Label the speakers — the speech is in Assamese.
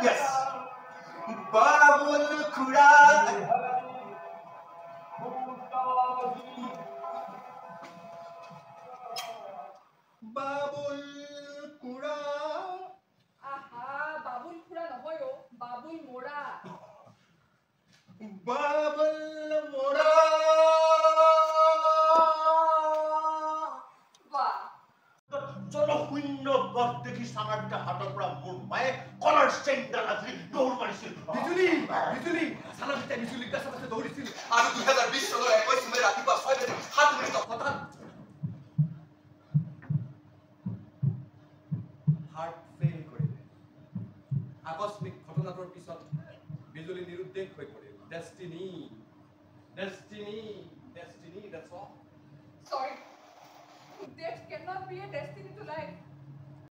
Speaker 1: Yes. Babul Khura. Babul Khura.
Speaker 2: Aha, Babul Khura নহয় ও, Babul Mora.
Speaker 1: Babul Mora.
Speaker 2: বাহ
Speaker 1: জনশূন্য পথ দেখি চাঙাৰটা হাতৰ পৰা মোৰ মায়ে কলাৰ চেণ্টাৰ আজি দৌৰ মাৰিছিল বিজুলী চাঙাৰটা বিজুলী কাছে কাছে দৌৰিছিল আৰু 2020 চনৰ 21 মে ৰাতিপুৱা 6 বজাত 7 মিনিটত হঠাৎ হাৰ্ট ফেইল কৰিলে আকস্মিক ঘটনাটোৰ পিছত বিজুলী নিৰুদ্দেশ হৈ পৰিল destiny that's all
Speaker 2: sorry that cannot be a destiny